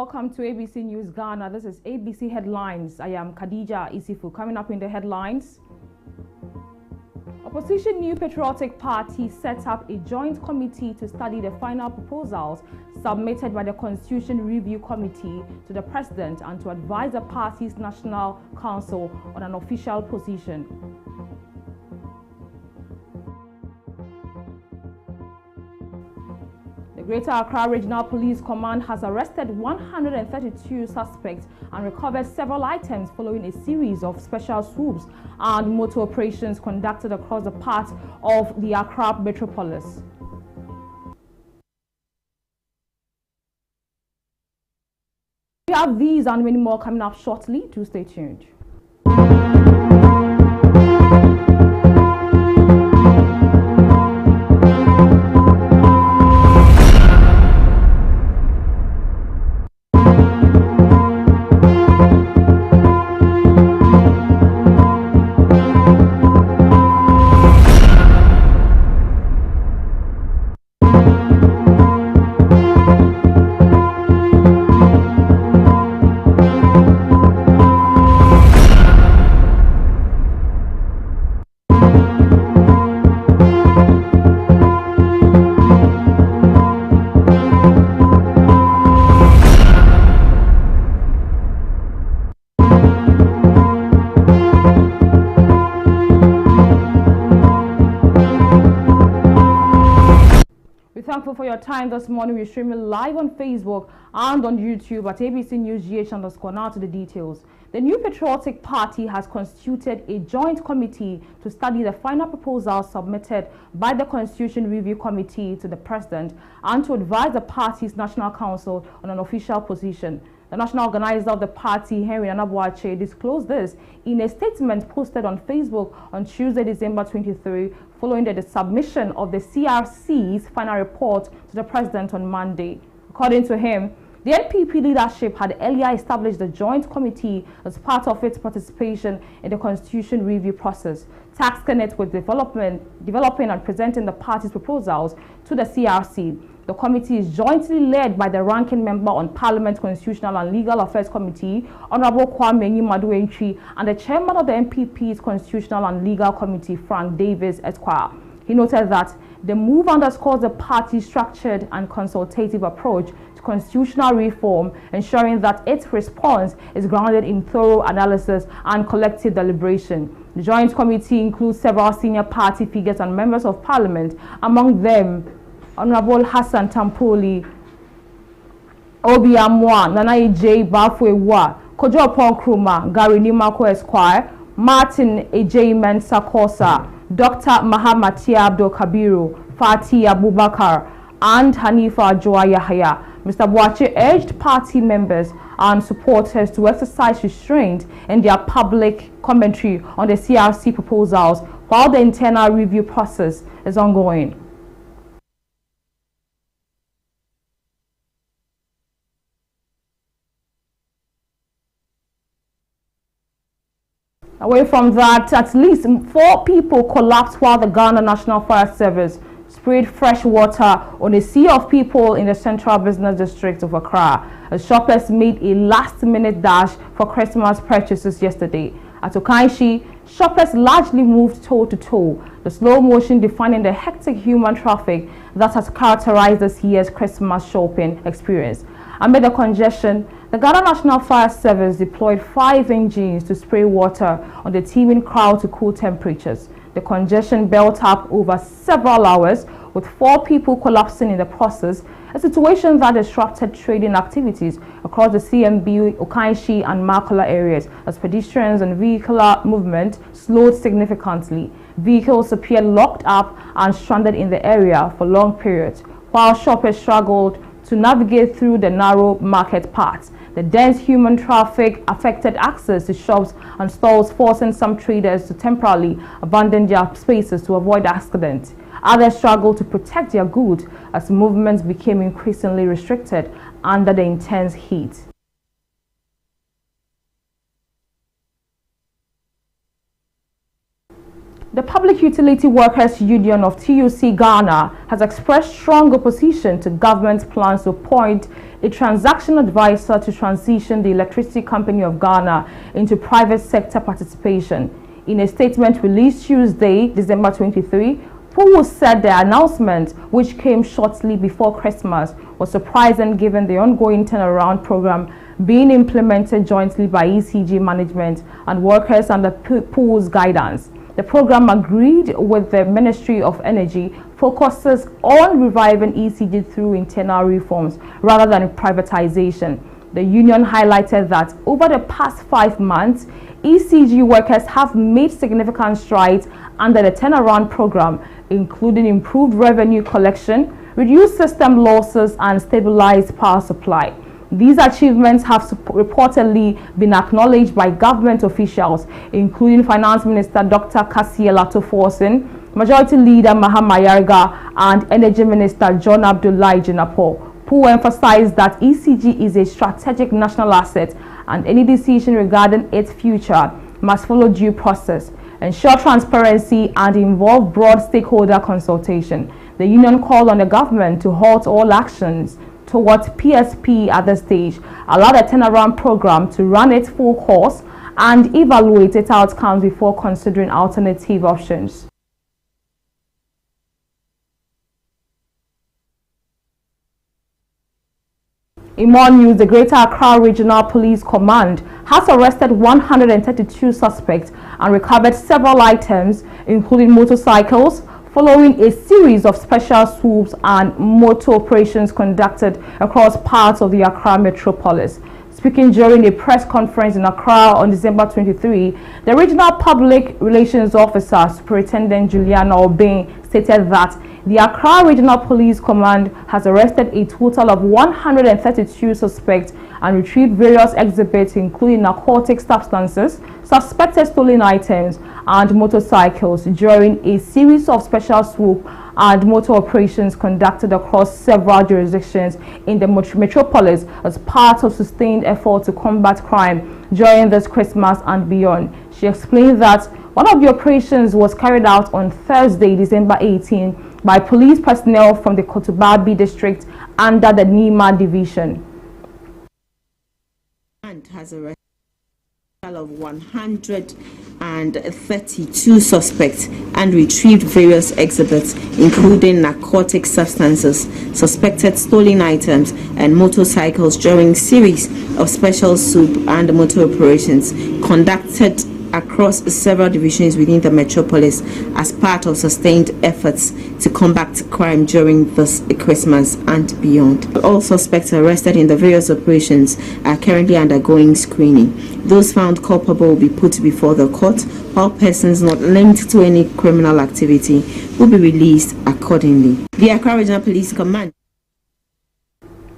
welcome to ABC News Ghana. This is ABC Headlines. I am KHADIJAH ISSIFU. Coming up in the headlines, Opposition New Patriotic Party set up a joint committee to study the final proposals submitted by the Constitution Review Committee to the President and to advise the party's National Council on an official position. The Greater Accra Regional Police Command has arrested 132 suspects and recovered several items following a series of special swoops and motor operations conducted across the part of the Accra metropolis. We have these and many more coming up shortly. Do stay tuned. Thankful for your time this morning. We're streaming live on Facebook and on YouTube at ABC News GH_. Now to the details. The New Patriotic Party has constituted a joint committee to study the final proposals submitted by the Constitution Review Committee to the President and to advise the party's National Council on an official position. The national organizer of the party, Henry Anabuache, disclosed this in a statement posted on Facebook on Tuesday, December 23, following the submission of the CRC's final report to the President on Monday. According to him, the NPP leadership had earlier established the joint committee as part of its participation in the Constitution review process, tasked it with developing and presenting the party's proposals to the CRC. The committee is jointly led by the ranking member on Parliament's Constitutional and Legal Affairs Committee, Honorable Kwame Nyimaduentri, and the chairman of the NPP's Constitutional and Legal Committee, Frank Davis Esquire. He noted that the move underscores the party's structured and consultative approach to constitutional reform, ensuring that its response is grounded in thorough analysis and collective deliberation. The joint committee includes several senior party figures and members of parliament, among them Honorable Hassan Tampoli, Obi Amwa, Nana J. Bafwewa, Kojo Ponkruma, Gary Nimako Esquire, Martin J. Mensa Kosa, Dr. Mahamati Abdul Kabiru, Fatih Abubakar, and Hanifa Joa Yahya. Mr. Buache urged party members and supporters to exercise restraint in their public commentary on the CRC proposals while the internal review process is ongoing. Away from that, at least 4 people collapsed while the Ghana National Fire Service sprayed fresh water on a sea of people in the central business district of Accra as shoppers made a last-minute dash for Christmas purchases yesterday. At Okanshi, shoppers largely moved toe-to-toe, the slow motion defining the hectic human traffic that has characterized this year's Christmas shopping experience. Amid the congestion, the Ghana National Fire Service deployed 5 engines to spray water on the teeming crowd to cool temperatures. The congestion built up over several hours, with 4 people collapsing in the process, a situation that disrupted trading activities across the CMB, Okanshi and Makola areas as pedestrians and vehicular movement slowed significantly. Vehicles appeared locked up and stranded in the area for long periods, while shoppers struggled to navigate through the narrow market paths. The dense human traffic affected access to shops and stalls, forcing some traders to temporarily abandon their spaces to avoid accidents. Others struggled to protect their goods as movements became increasingly restricted under the intense heat. The Public Utility Workers Union of TUC Ghana has expressed strong opposition to government's plans to appoint a transaction advisor to transition the Electricity Company of Ghana into private sector participation. In a statement released Tuesday, December 23, PUWU said the announcement, which came shortly before Christmas, was surprising given the ongoing turnaround program being implemented jointly by ECG management and workers under PUWU's guidance. The program, agreed with the Ministry of Energy, focuses on reviving ECG through internal reforms rather than privatization. The union highlighted that over the past 5 months, ECG workers have made significant strides under the turnaround program, including improved revenue collection, reduced system losses, and stabilized power supply. These achievements have reportedly been acknowledged by government officials, including Finance Minister Dr. Kassiel Atoforsen, Majority Leader Mahama Yarga, and Energy Minister John Abdullahi Jinapo, who emphasized that ECG is a strategic national asset and any decision regarding its future must follow due process, ensure transparency, and involve broad stakeholder consultation. The union called on the government to halt all actions towards PSP at this stage, allow the turnaround program to run its full course, and evaluate its outcomes before considering alternative options. In more news, the Greater Accra Regional Police Command has arrested 132 suspects and recovered several items, including motorcycles, following a series of special swoops and motor operations conducted across parts of the Accra metropolis. Speaking during a press conference in Accra on December 23, the Regional Public Relations Officer, Superintendent Juliana Obeng, stated that the Accra Regional Police Command has arrested a total of 132 suspects and retrieved various exhibits, including narcotic substances, suspected stolen items, and motorcycles during a series of special swoop and motor operations conducted across several jurisdictions in the metropolis as part of sustained effort to combat crime during this Christmas and beyond. She explained that one of the operations was carried out on Thursday, December 18, by police personnel from the Kotobabi district under the Nima division. And has arrested a total of 132 suspects and retrieved various exhibits, including narcotic substances, suspected stolen items, and motorcycles during a series of special swoop and motor operations conducted across several divisions within the metropolis as part of sustained efforts to combat crime during this Christmas and beyond. All suspects arrested in the various operations are currently undergoing screening. Those found culpable will be put before the court, while persons not linked to any criminal activity will be released accordingly. The Accra Regional Police Command.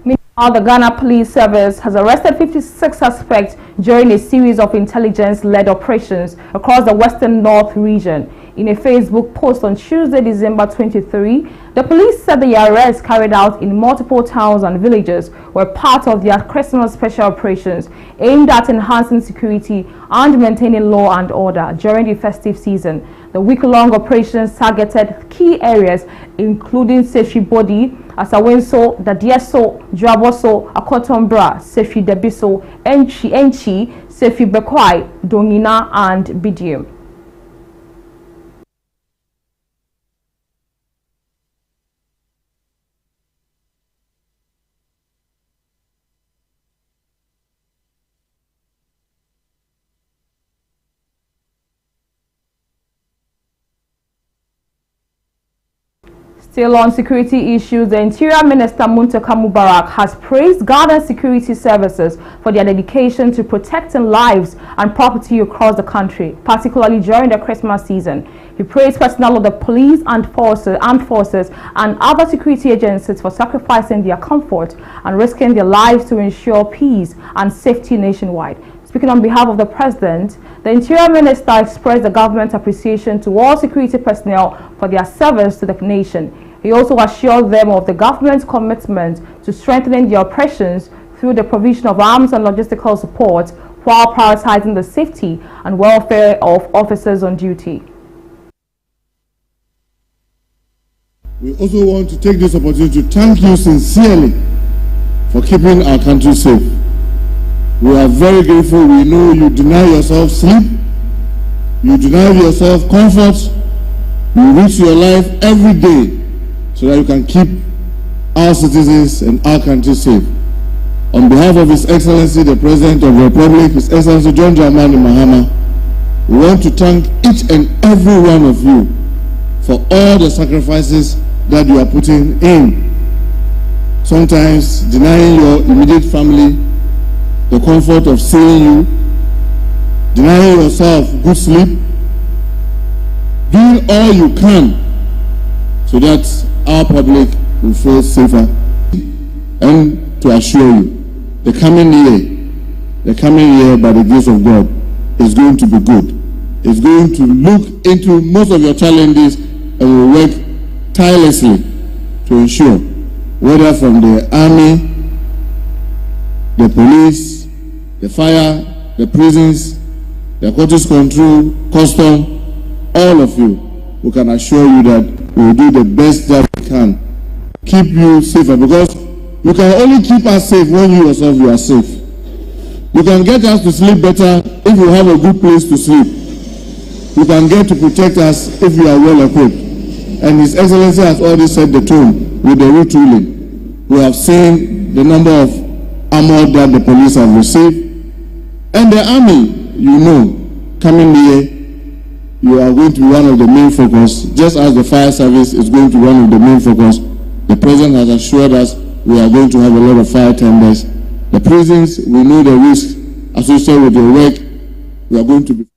Meanwhile, the Ghana Police Service has arrested 56 suspects during a series of intelligence-led operations across the Western North region. In a Facebook post on Tuesday, December 23, the police said the arrests carried out in multiple towns and villages were part of their Christmas special operations aimed at enhancing security and maintaining law and order during the festive season. The week-long operations targeted key areas including Sefi Bodi, Asawenso, Dadieso, Draboso, Akotombra, Sefi Debiso, Enchi, Sefi Bekwai, Dongina, and Bidium. Still on security issues, the Interior Minister Muntaka Mubarak has praised Ghana security services for their dedication to protecting lives and property across the country, particularly during the Christmas season. He praised personnel of the police and armed forces and other security agencies for sacrificing their comfort and risking their lives to ensure peace and safety nationwide. Speaking on behalf of the President, the Interior Minister expressed the government's appreciation to all security personnel for their service to the nation. He also assured them of the government's commitment to strengthening their operations through the provision of arms and logistical support while prioritizing the safety and welfare of officers on duty. We also want to take this opportunity to thank you sincerely for keeping our country safe. We are very grateful. We know you deny yourself sleep, you deny yourself comfort, you risk your life every day so that you can keep our citizens and our country safe. On behalf of His Excellency, the President of the Republic, His Excellency John Dramani Mahama, we want to thank each and every one of you for all the sacrifices that you are putting in. Sometimes denying your immediate family the comfort of seeing you, denying yourself good sleep, doing all you can so that our public will feel safer. And to assure you, the coming year, by the grace of God, is going to be good. It's going to look into most of your challenges and will work tirelessly to ensure, whether from the army, the police, the fire, the prisons, the narcotics control, custom, all of you, we can assure you that we will do the best that we can. Keep you safer, because you can only keep us safe when you yourself you are safe. You can get us to sleep better if you have a good place to sleep. You can get to protect us if you are well equipped. And His Excellency has already set the tone with the retooling. We have seen the number of armor that the police have received. And the army, you know, coming here, you are going to be one of the main focus, just as the fire service is going to be one of the main focus. The President has assured us we are going to have a lot of fire tenders. The prisons, we know the risk associated with their work. We are going to be.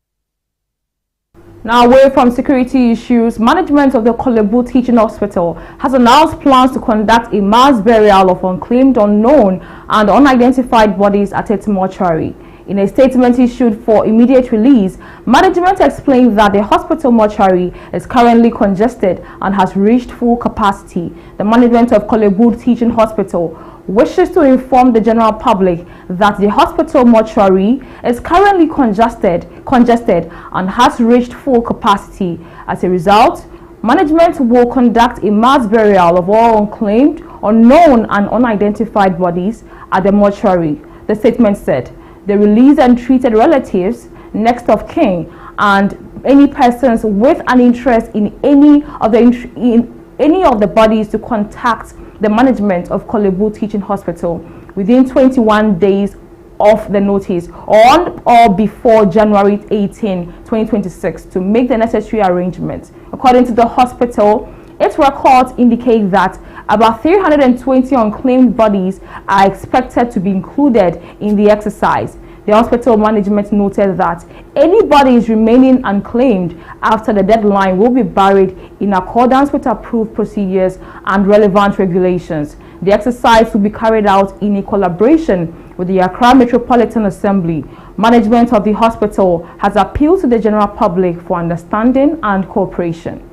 Now, away from security issues, management of the Kolebu Teaching Hospital has announced plans to conduct a mass burial of unclaimed, unknown and unidentified bodies at its mortuary. In a statement issued for immediate release, management explained that the hospital mortuary is currently congested and has reached full capacity. The management of Kolebu Teaching Hospital wishes to inform the general public that the hospital mortuary is currently congested and has reached full capacity. As a result, management will conduct a mass burial of all unclaimed, unknown and unidentified bodies at the mortuary. The statement said the released and treated relatives, next of kin, and any persons with an interest in any of the bodies to contact the management of Kolebu Teaching Hospital within 21 days of the notice on or before January 18, 2026 to make the necessary arrangements. According to the hospital, its records indicate that about 320 unclaimed bodies are expected to be included in the exercise. The hospital management noted that any bodies remaining unclaimed after the deadline will be buried in accordance with approved procedures and relevant regulations. The exercise will be carried out in a collaboration with the Accra Metropolitan Assembly. Management of the hospital has appealed to the general public for understanding and cooperation.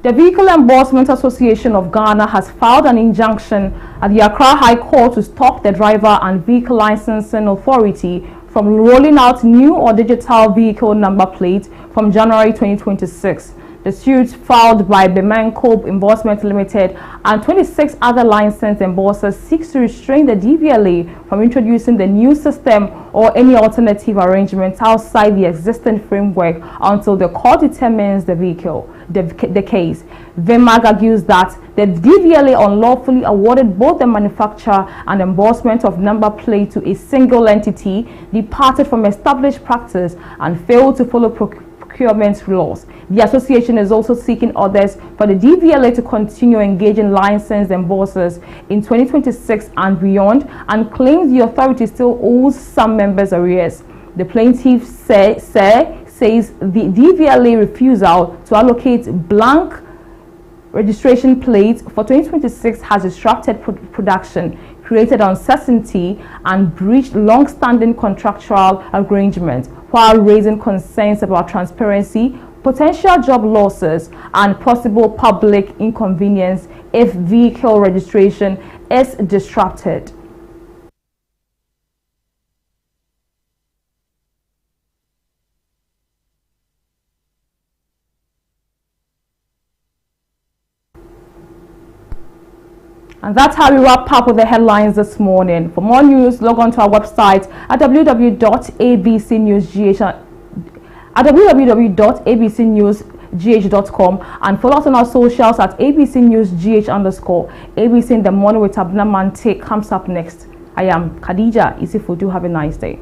The Vehicle Enforcement Association of Ghana has filed an injunction at the Accra High Court to stop the Driver and Vehicle Licensing Authority from rolling out new or digital vehicle number plates from January 2026. The suit filed by Bemanco Enforcement Limited and 26 other licensed enforcers seeks to restrain the DVLA from introducing the new system or any alternative arrangements outside the existing framework until the court determines the case. VEMAG argues that the DVLA unlawfully awarded both the manufacture and endorsement of number plate to a single entity, departed from established practice, and failed to follow procurement laws. The association is also seeking orders for the DVLA to continue engaging licensed enforcers in 2026 and beyond, and claims the authority still owes some members arrears. The plaintiff says the DVLA refusal to allocate blank registration plates for 2026 has disrupted production, created uncertainty, and breached long-standing contractual arrangements, while raising concerns about transparency, potential job losses, and possible public inconvenience if vehicle registration is disrupted. And that's how we wrap up with the headlines this morning. For more news, log on to our website at www.abcnewsgh.com and follow us on our socials at abcnewsgh_. ABC in the morning with Abna Mante comes up next. I am KHADIJAH ISSIFU. Do have a nice day.